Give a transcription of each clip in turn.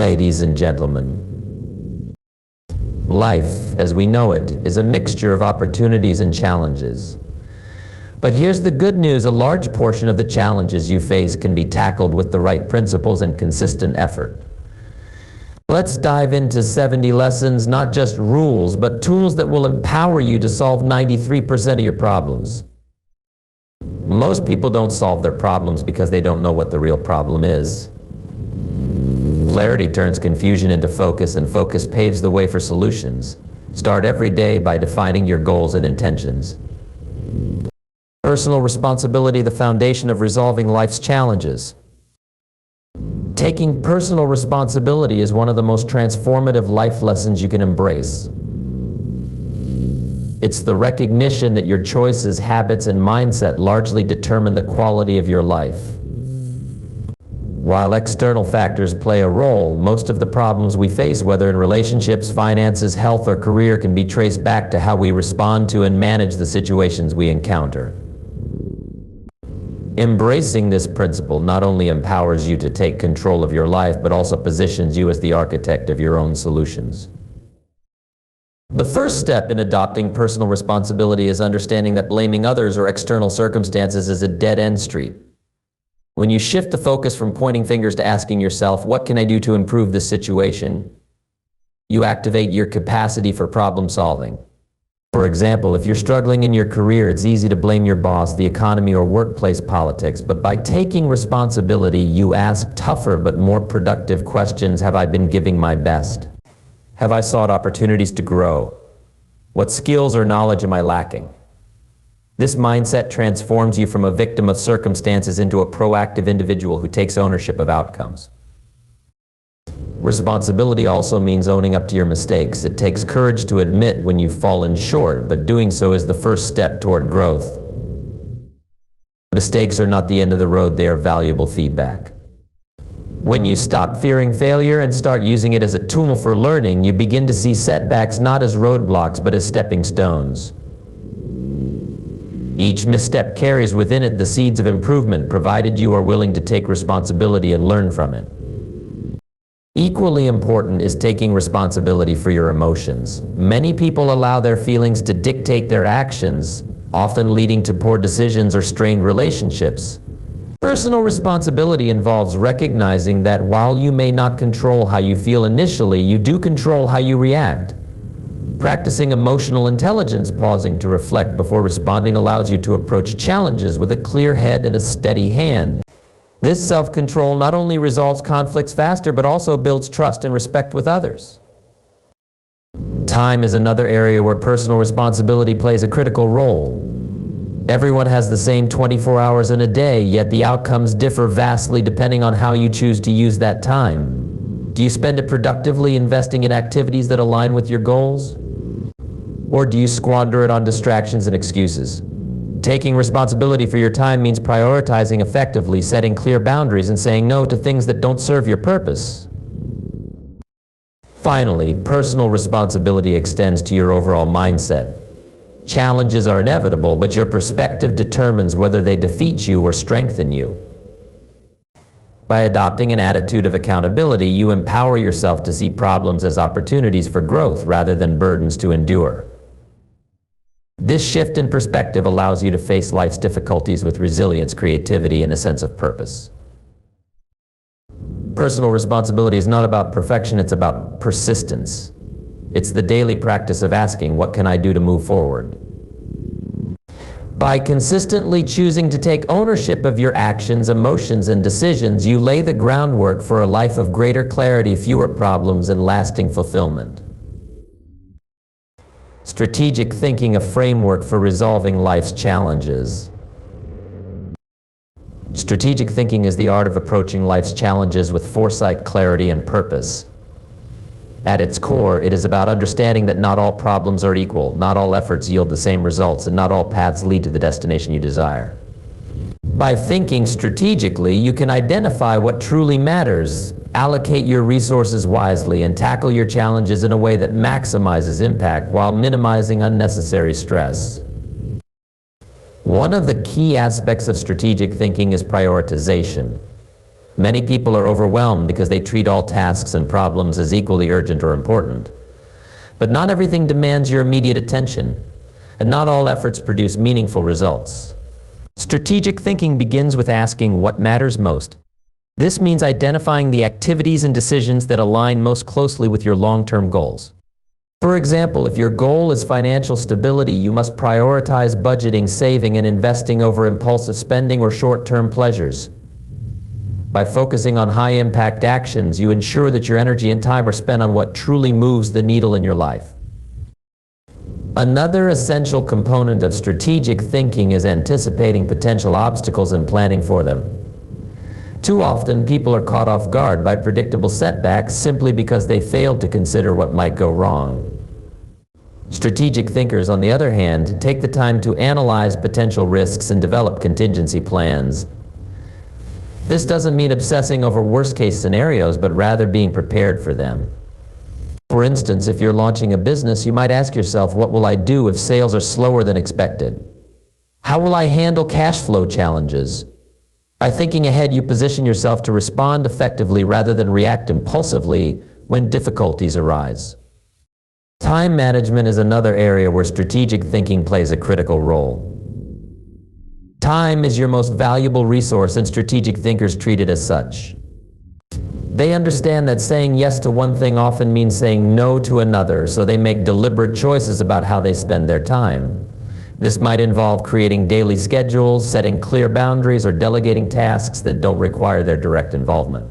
Ladies and gentlemen, life, as we know it, is a mixture of opportunities and challenges. But here's the good news: a large portion of the challenges you face can be tackled with the right principles and consistent effort. Let's dive into 70 lessons, not just rules, but tools that will empower you to solve 93% of your problems. Most people don't solve their problems because they don't know what the real problem is. Clarity turns confusion into focus, and focus paves the way for solutions. Start every day by defining your goals and intentions. Personal responsibility, the foundation of resolving life's challenges. Taking personal responsibility is one of the most transformative life lessons you can embrace. It's the recognition that your choices, habits, and mindset largely determine the quality of your life. While external factors play a role, most of the problems we face, whether in relationships, finances, health, or career, can be traced back to how we respond to and manage the situations we encounter. Embracing this principle not only empowers you to take control of your life, but also positions you as the architect of your own solutions. The first step in adopting personal responsibility is understanding that blaming others or external circumstances is a dead-end street. When you shift the focus from pointing fingers to asking yourself, what can I do to improve this situation? You activate your capacity for problem solving. For example, if you're struggling in your career, it's easy to blame your boss, the economy, or workplace politics. But by taking responsibility, you ask tougher but more productive questions. Have I been giving my best? Have I sought opportunities to grow? What skills or knowledge am I lacking? This mindset transforms you from a victim of circumstances into a proactive individual who takes ownership of outcomes. Responsibility also means owning up to your mistakes. It takes courage to admit when you've fallen short, but doing so is the first step toward growth. Mistakes are not the end of the road, they are valuable feedback. When you stop fearing failure and start using it as a tool for learning, you begin to see setbacks not as roadblocks, but as stepping stones. Each misstep carries within it the seeds of improvement, provided you are willing to take responsibility and learn from it. Equally important is taking responsibility for your emotions. Many people allow their feelings to dictate their actions, often leading to poor decisions or strained relationships. Personal responsibility involves recognizing that while you may not control how you feel initially, you do control how you react. Practicing emotional intelligence, pausing to reflect before responding, allows you to approach challenges with a clear head and a steady hand. This self-control not only resolves conflicts faster, but also builds trust and respect with others. Time is another area where personal responsibility plays a critical role. Everyone has the same 24 hours in a day, yet the outcomes differ vastly depending on how you choose to use that time. Do you spend it productively investing in activities that align with your goals? Or do you squander it on distractions and excuses? Taking responsibility for your time means prioritizing effectively, setting clear boundaries, and saying no to things that don't serve your purpose. Finally, personal responsibility extends to your overall mindset. Challenges are inevitable, but your perspective determines whether they defeat you or strengthen you. By adopting an attitude of accountability, you empower yourself to see problems as opportunities for growth rather than burdens to endure. This shift in perspective allows you to face life's difficulties with resilience, creativity, and a sense of purpose. Personal responsibility is not about perfection, it's about persistence. It's the daily practice of asking, what can I do to move forward? By consistently choosing to take ownership of your actions, emotions, and decisions, you lay the groundwork for a life of greater clarity, fewer problems, and lasting fulfillment. Strategic thinking, a framework for resolving life's challenges. Strategic thinking is the art of approaching life's challenges with foresight, clarity, and purpose. At its core, it is about understanding that not all problems are equal, not all efforts yield the same results, and not all paths lead to the destination you desire. By thinking strategically, you can identify what truly matters, allocate your resources wisely, and tackle your challenges in a way that maximizes impact while minimizing unnecessary stress. One of the key aspects of strategic thinking is prioritization. Many people are overwhelmed because they treat all tasks and problems as equally urgent or important. But not everything demands your immediate attention, and not all efforts produce meaningful results. Strategic thinking begins with asking what matters most. This means identifying the activities and decisions that align most closely with your long-term goals. For example, if your goal is financial stability, you must prioritize budgeting, saving, and investing over impulsive spending or short-term pleasures. By focusing on high-impact actions, you ensure that your energy and time are spent on what truly moves the needle in your life. Another essential component of strategic thinking is anticipating potential obstacles and planning for them. Too often, people are caught off guard by predictable setbacks simply because they failed to consider what might go wrong. Strategic thinkers, on the other hand, take the time to analyze potential risks and develop contingency plans. This doesn't mean obsessing over worst-case scenarios, but rather being prepared for them. For instance, if you're launching a business, you might ask yourself, what will I do if sales are slower than expected? How will I handle cash flow challenges? By thinking ahead, you position yourself to respond effectively rather than react impulsively when difficulties arise. Time management is another area where strategic thinking plays a critical role. Time is your most valuable resource, and strategic thinkers treat it as such. They understand that saying yes to one thing often means saying no to another, so they make deliberate choices about how they spend their time. This might involve creating daily schedules, setting clear boundaries, or delegating tasks that don't require their direct involvement.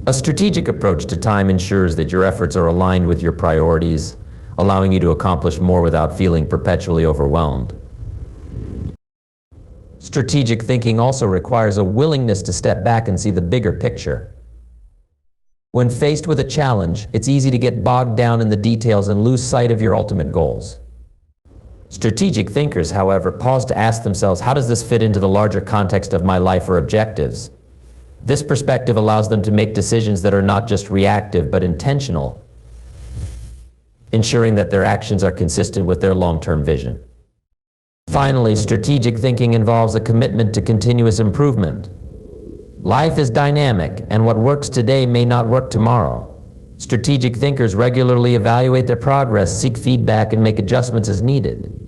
A strategic approach to time ensures that your efforts are aligned with your priorities, allowing you to accomplish more without feeling perpetually overwhelmed. Strategic thinking also requires a willingness to step back and see the bigger picture. When faced with a challenge, it's easy to get bogged down in the details and lose sight of your ultimate goals. Strategic thinkers, however, pause to ask themselves, how does this fit into the larger context of my life or objectives? This perspective allows them to make decisions that are not just reactive but intentional, ensuring that their actions are consistent with their long-term vision. Finally, strategic thinking involves a commitment to continuous improvement. Life is dynamic, and what works today may not work tomorrow. Strategic thinkers regularly evaluate their progress, seek feedback, and make adjustments as needed.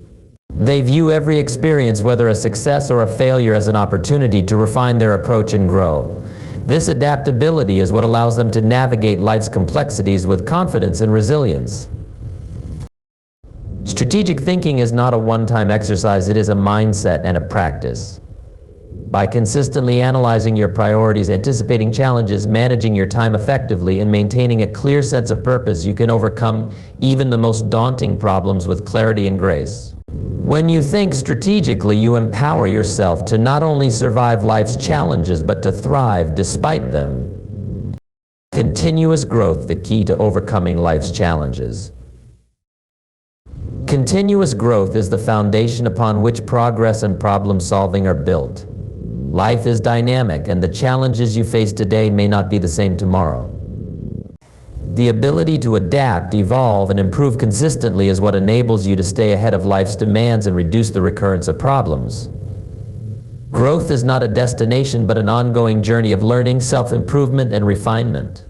They view every experience, whether a success or a failure, as an opportunity to refine their approach and grow. This adaptability is what allows them to navigate life's complexities with confidence and resilience. Strategic thinking is not a one-time exercise, it is a mindset and a practice. By consistently analyzing your priorities, anticipating challenges, managing your time effectively, and maintaining a clear sense of purpose, you can overcome even the most daunting problems with clarity and grace. When you think strategically, you empower yourself to not only survive life's challenges, but to thrive despite them. Continuous growth, the key to overcoming life's challenges. Continuous growth is the foundation upon which progress and problem solving are built. Life is dynamic, and the challenges you face today may not be the same tomorrow. The ability to adapt, evolve, and improve consistently is what enables you to stay ahead of life's demands and reduce the recurrence of problems. Growth is not a destination, but an ongoing journey of learning, self-improvement, and refinement.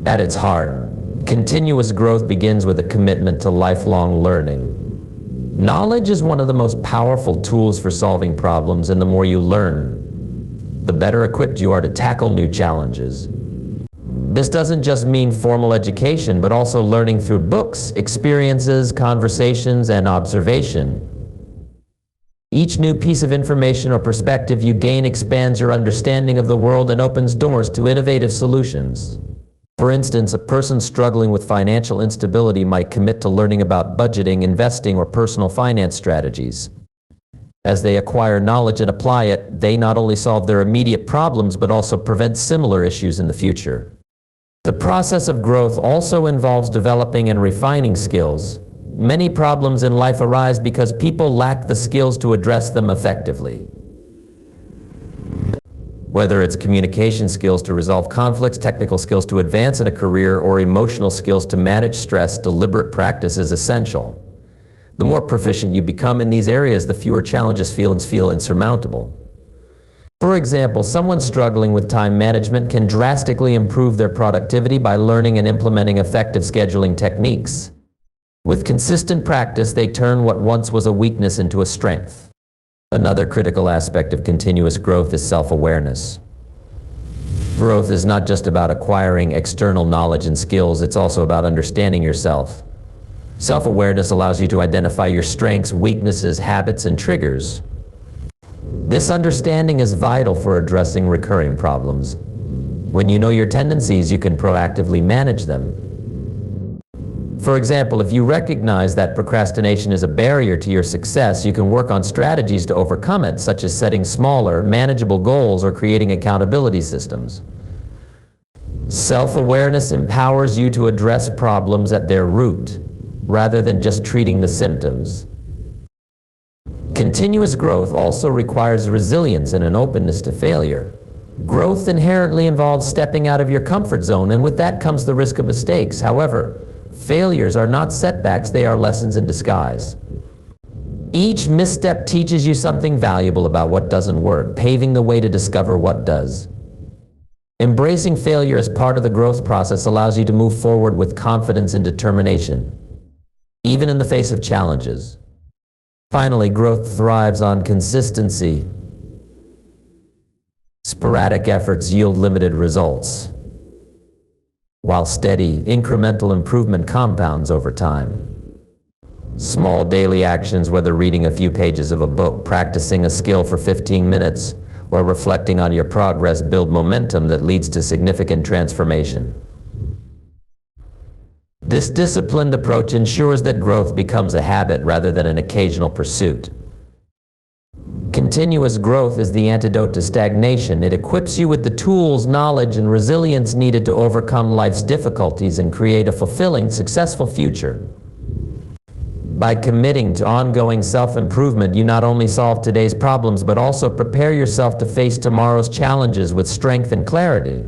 At its heart, continuous growth begins with a commitment to lifelong learning. Knowledge is one of the most powerful tools for solving problems, and the more you learn, the better equipped you are to tackle new challenges. This doesn't just mean formal education, but also learning through books, experiences, conversations, and observation. Each new piece of information or perspective you gain expands your understanding of the world and opens doors to innovative solutions. For instance, a person struggling with financial instability might commit to learning about budgeting, investing, or personal finance strategies. As they acquire knowledge and apply it, they not only solve their immediate problems, but also prevent similar issues in the future. The process of growth also involves developing and refining skills. Many problems in life arise because people lack the skills to address them effectively. Whether it's communication skills to resolve conflicts, technical skills to advance in a career, or emotional skills to manage stress, deliberate practice is essential. The more proficient you become in these areas, the fewer challenges feel insurmountable. For example, someone struggling with time management can drastically improve their productivity by learning and implementing effective scheduling techniques. With consistent practice, they turn what once was a weakness into a strength. Another critical aspect of continuous growth is self-awareness. Growth is not just about acquiring external knowledge and skills, it's also about understanding yourself. Self-awareness allows you to identify your strengths, weaknesses, habits, and triggers. This understanding is vital for addressing recurring problems. When you know your tendencies, you can proactively manage them. For example, if you recognize that procrastination is a barrier to your success, you can work on strategies to overcome it, such as setting smaller, manageable goals or creating accountability systems. Self-awareness empowers you to address problems at their root, rather than just treating the symptoms. Continuous growth also requires resilience and an openness to failure. Growth inherently involves stepping out of your comfort zone, and with that comes the risk of mistakes. However, failures are not setbacks, they are lessons in disguise. Each misstep teaches you something valuable about what doesn't work, paving the way to discover what does. Embracing failure as part of the growth process allows you to move forward with confidence and determination, even in the face of challenges. Finally, growth thrives on consistency. Sporadic efforts yield limited results, while steady, incremental improvement compounds over time. Small daily actions, whether reading a few pages of a book, practicing a skill for 15 minutes, or reflecting on your progress, build momentum that leads to significant transformation. This disciplined approach ensures that growth becomes a habit rather than an occasional pursuit. Continuous growth is the antidote to stagnation. It equips you with the tools, knowledge, and resilience needed to overcome life's difficulties and create a fulfilling, successful future. By committing to ongoing self-improvement, you not only solve today's problems, but also prepare yourself to face tomorrow's challenges with strength and clarity.